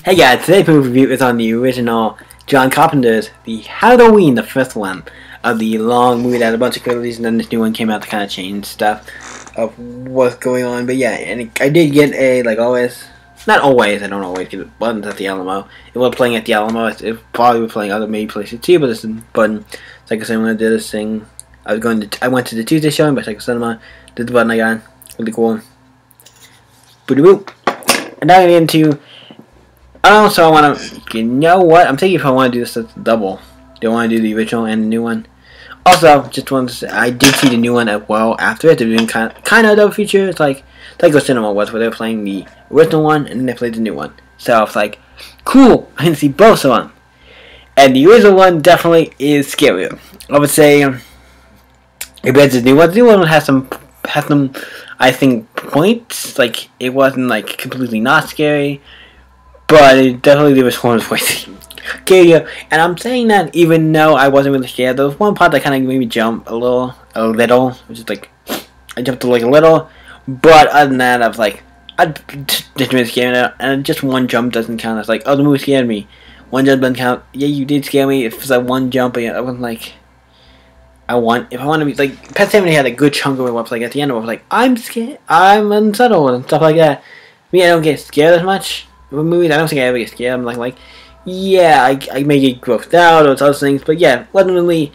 Hey guys, today's movie review is on the original John Carpenter's The Halloween, the first one of the long movie that had a bunch of trilogies, and then this new one came out to kind of change stuff of what's going on. But yeah, and I did get a, like always, not always, I don't always get it, buttons at the Alamo. It was playing at the Alamo, it probably was playing other maybe places too, but this is button. It's like I said, when I did this thing, I went to the Tuesday showing by Psycho Cinema, did the button I got, really cool. Boo-doo-boo. And now I'm going to get into. Also, I want to, you know what, I'm thinking if I want to do this as a double. Do I want to do the original and the new one? Also, just wanted to say, I did see the new one as well after it. They're doing kind of a double feature. It's like Psycho Cinema was, where they were playing the original one and then they played the new one. So I was like, cool, I can see both of them. And the original one definitely is scarier. I would say, compared to the new one has some, I think, points. Like, it wasn't like completely not scary. But it definitely there was one voice scarier, and I'm saying that even though I wasn't really scared, there was one part that kind of made me jump a little, which is like I jumped like a little. But other than that, I was like, I didn't really scare me, and just one jump doesn't count. It's like, oh, the movie scared me. One jump doesn't count. Yeah, you did scare me. If it's like one jump, I wasn't like, if I want to be like, Pet Sematary had a good chunk of it. Was like at the end, I was like, I'm scared, I'm unsettled, and stuff like that. Me, I don't get scared as much. Movies, I don't think I ever get scared. I'm like, yeah, I may get grossed out or other things, but yeah, ultimately,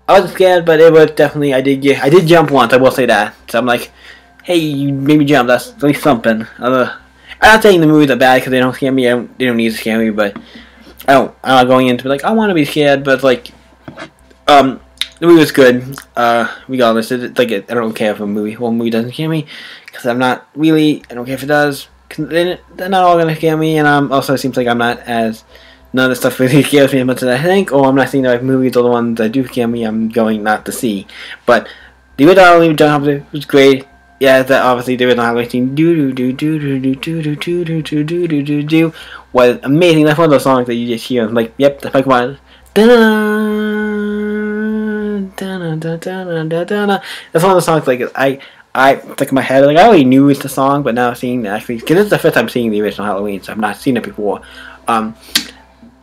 I wasn't scared, but it was definitely, I did jump once, I will say that. So I'm like, hey, you made me jump, that's at least something. I'm not saying the movies are bad because they don't scare me, they don't need to scare me, but I'm not going into like, I want to be scared, but like, the movie was good, regardless, like, I don't care if a movie doesn't scare me, because I don't care if it does. They're not all gonna scare me, and also it seems like I'm not as, none of the stuff really scares me as much as I think, or I'm not seeing the right movies, or the ones that do scare me I'm going not to see. But the original Halloween John Carpenter was great. Yeah, that obviously the original Halloween theme do was amazing. That's one of those songs that you just hear and like, yep, that's like one. That's one of the songs like I like in my head, like I already knew it's the song, but now seeing actually, because this is the first time seeing the original Halloween, so I've not seen it before.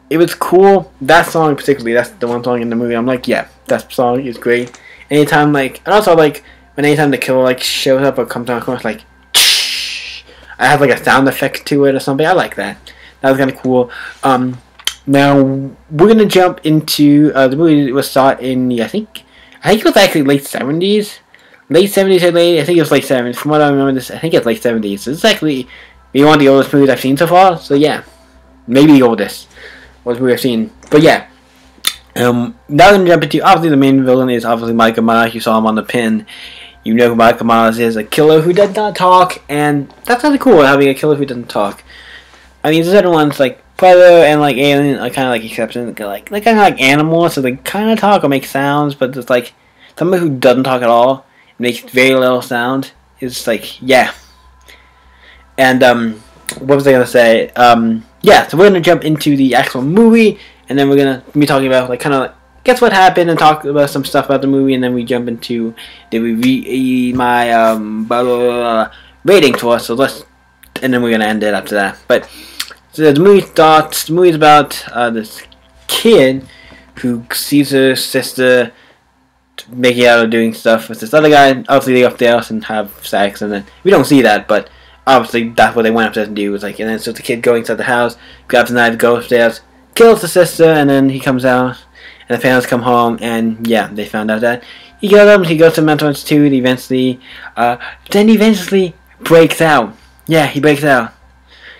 It was cool. That song particularly, that's the one song in the movie. I'm like, yeah, that song is great. Anytime like, and also like when anytime the killer like shows up or comes down, it's like, I have like a sound effect to it or something. I like that. That was kind of cool. Now we're gonna jump into the movie. It was shot in the I think it was actually late 70s. Late 70s or late, I think it was late 70s. From what I remember, I think it's late 70s. So it's actually one of the oldest movies I've seen so far. So yeah, maybe the oldest movie I've seen. But yeah, now we're going to jump into, obviously the main villain is obviously Michael Myers. You saw him on the pin. You know who Michael Myers is, a killer who does not talk. And that's kind of cool, having a killer who doesn't talk. I mean, there's other ones like Predator and like Alien are kind of like exceptions. Like, they're kind of like animals, so they kind of talk or make sounds, but it's like somebody who doesn't talk at all. Makes very little sound. It's like, yeah. And what was I gonna say? Yeah. So we're gonna jump into the actual movie, and then we're gonna be talking about like kind of like, guess what happened, and talk about some stuff about the movie, and then we jump into my rating for us. So and then we're gonna end it after that. But so the movie starts. The movie's about this kid who sees her sister making out or doing stuff with this other guy. Obviously they go upstairs and have sex, and then we don't see that, but obviously that's what they went upstairs to do. Was like, and then so the kid going inside the house, grabs a knife, goes upstairs, kills the sister, and then he comes out, and the parents come home, and yeah, they found out that he killed them. He goes to a mental institute. Then eventually breaks out. Yeah, he breaks out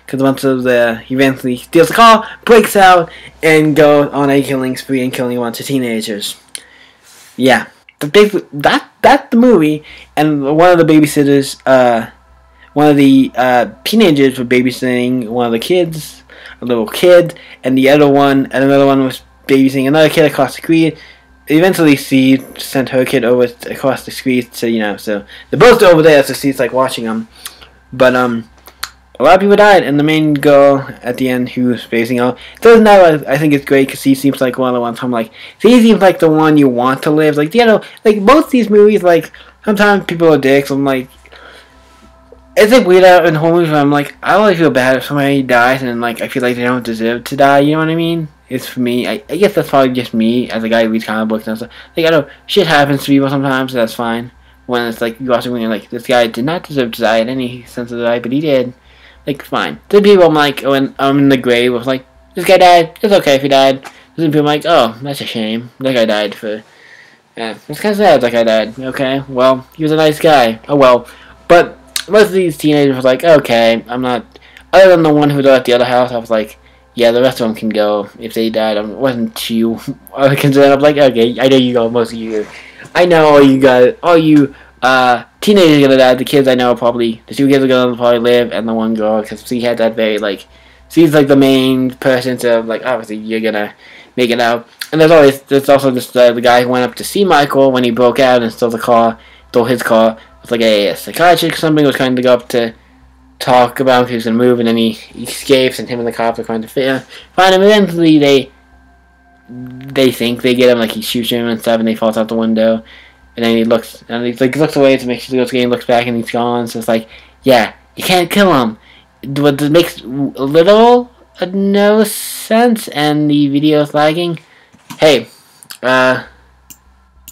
because once he eventually steals the car, breaks out, and goes on a killing spree and killing a bunch of teenagers. Yeah, that's the movie, and one of the babysitters, one of the teenagers were babysitting one of the kids, a little kid, and another one was babysitting another kid across the street. Eventually, she sent her kid over across the street, so so they're both over there, so she's like watching them, but a lot of people died, and the main girl at the end who was facing out. So now I think it's great because she seems like one of the ones I'm like, she seems like the one you want to live. Like, like most of these movies, like sometimes people are dicks. I'm like, It's like weird out in horror movies where I'm like, I don't really feel bad if somebody dies and like I feel like they don't deserve to die, you know what I mean? It's for me. I guess that's probably just me as a guy who reads comic books and stuff. Like, I know shit happens to people sometimes, so that's fine. When it's like, you watch it when you're like, this guy did not deserve to die in any sense of the die, but he did. Like, fine. There's people I'm like, when I'm in the grave, I'm like, this guy died, it's okay if he died. There's people I'm like, oh, that's a shame. That guy died for... Yeah, it's kind of sad that guy died. Okay, well, he was a nice guy. Oh well. But most of these teenagers were like, okay, I'm not... Other than the one who was at the other house, I was like, yeah, the rest of them can go if they died. I wasn't too concerned. I was like, okay, I know you go, most of you. I know all you guys, all you teenagers are gonna die. The kids I know are probably, the 2 kids are gonna probably live, and the 1 girl, because she had that very, like, she's like the main person, so, like, obviously you're gonna make it out. And there's also this, the guy who went up to see Michael when he broke out and stole his car. It's like a psychiatrist or something was trying to go up to talk about if he was going to move, and then he escapes, and him and the cops are trying to find him. Eventually, they think they get him, like he shoots him and stuff, and he falls out the window, and then he looks away to make sure he goes again, looks back, and he's gone. So it's like, yeah, you can't kill him. What makes little no sense, and the video is lagging. Hey,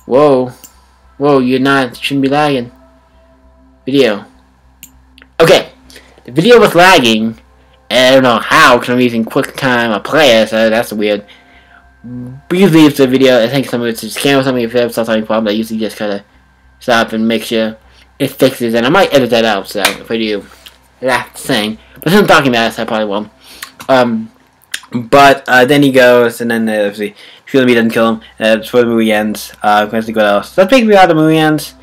whoa, shouldn't be lagging. Video. Okay. The video was lagging, and I don't know how, because I'm using QuickTime Player, so that's weird. Usually if the video, I think some of it's just camera or something, if it's not having a problem, I usually just kind of stop and make sure it fixes, and I might edit that out, so if I do that thing. But since I'm talking about it, so I probably won't. But then he goes, and then obviously, Philby doesn't kill him, and before the movie ends, let's see what else. So that's basically how the movie ends.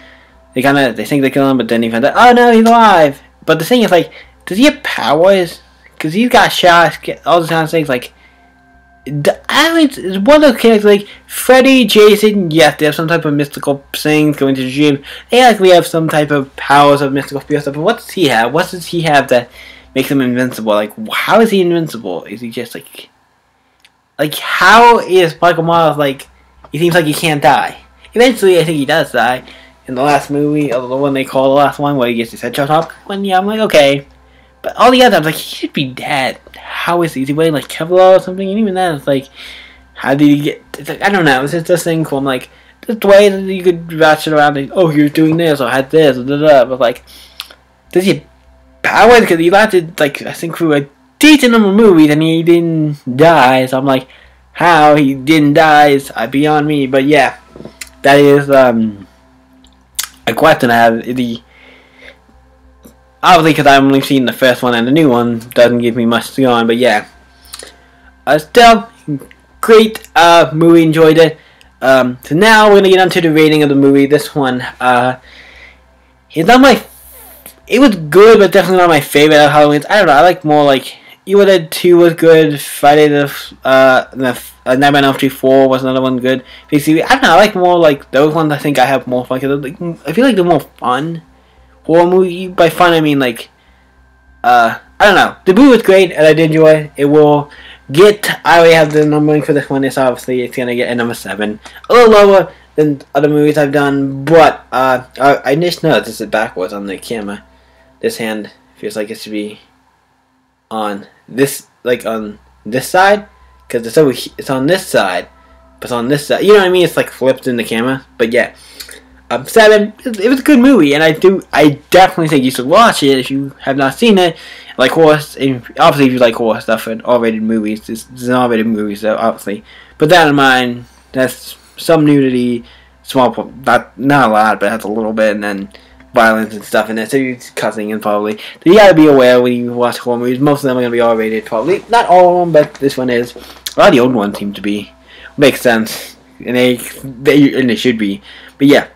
They think they kill him, but then he finds out, oh no, he's alive! But the thing is, like, does he have powers? Because he's got shots, all these kind of things, like... I mean, it's one of those characters, like, Freddy, Jason, yes, they have some type of mystical things going to the dream. They actually have some type of powers of mystical fear stuff, but what does he have? What does he have that makes him invincible? Like, how is he invincible? Is he just, like... Like, how is Michael Myers, like... He seems like he can't die. Eventually, I think he does die. In the last movie, or the one they call the last one, where he gets his head chopped off. When, yeah, I'm like, okay. But all the other times, like, he should be dead. How is he wearing, like, Kevlar or something? And even then, it's like, how did he get... It's like, I don't know. It's just this thing where I'm like, this way that you could ratchet around, like, oh, you're doing this, or had this, or da-da-da. But, like, does he have powers? Because he lasted, like, I think through a decent number of movies, and he didn't die. So I'm like, how he didn't die is beyond me. But, yeah, that is, a question I have. Obviously, because I've only seen the first one, and the new one doesn't give me much to go on, but yeah. Still, great movie, enjoyed it. So now we're going to get onto the rating of the movie. This one, it's not my... It was good, but definitely not my favorite of Halloween's. I don't know, I like more, like... Evil Dead 2 was good, Friday the Nightmare on Elm Street 4 was another one good. Basically, I don't know, I like more, like, those ones I think I have more fun, because, like, I feel like they're more fun. Horror movie, by fun I mean, like, I don't know. The movie was great, and I did enjoy it. It will get, I already have the numbering for this one, it's obviously, it's gonna get a number 7. A little lower than other movies I've done, but, I just noticed this is backwards on the camera. This hand feels like it should be on this, like, on this side, because it's on this side, but it's on this side, you know what I mean, it's like flipped in the camera, but yeah, 7, it was a good movie, and I definitely think you should watch it if you have not seen it, like horror, obviously if you like horror stuff and R-rated movies, this is an R-rated movie, so obviously, but that in mind, that's some nudity, small, not a lot, but it has a little bit, and then violence and stuff in it, so you're cussing and probably. So you gotta be aware when you watch horror movies. Most of them are gonna be R-rated, probably. Not all of them, but this one is. A lot of the old ones seem to be. Makes sense, and they should be. But yeah,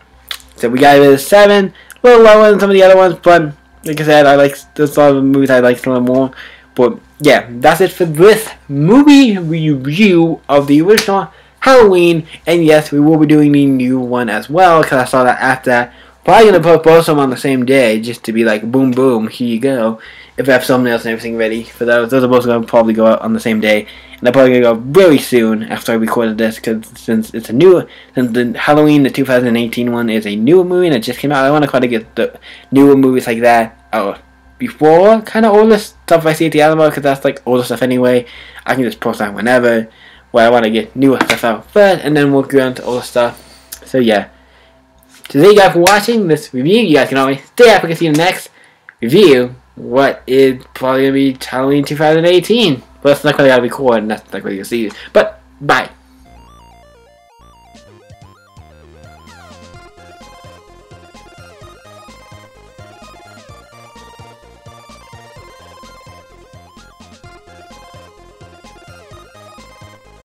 so we got it at 7, a little lower than some of the other ones, but like I said, I like there's a lot of movies I like a little more. But yeah, that's it for this movie review of the original Halloween, and yes, we will be doing the new one as well, because I saw that after that. Probably gonna put both of them on the same day, just to be like, boom, boom, here you go. If I have thumbnails and everything ready for those are both gonna probably go out on the same day, and they're probably gonna go very soon after I recorded this, because since the Halloween, the 2018 one is a newer movie and it just came out, I want to try to get the newer movies like that out before kind of older stuff I see at the Alamo, because that's like older stuff anyway. I can just post that whenever. Where I want to get newer stuff out first, and then we'll go on to older stuff. So yeah. So thank you guys for watching this review. You guys can always stay up and see the next review. What is probably going to be Halloween 2018. But that's not going to record, and that's not going to see. But bye.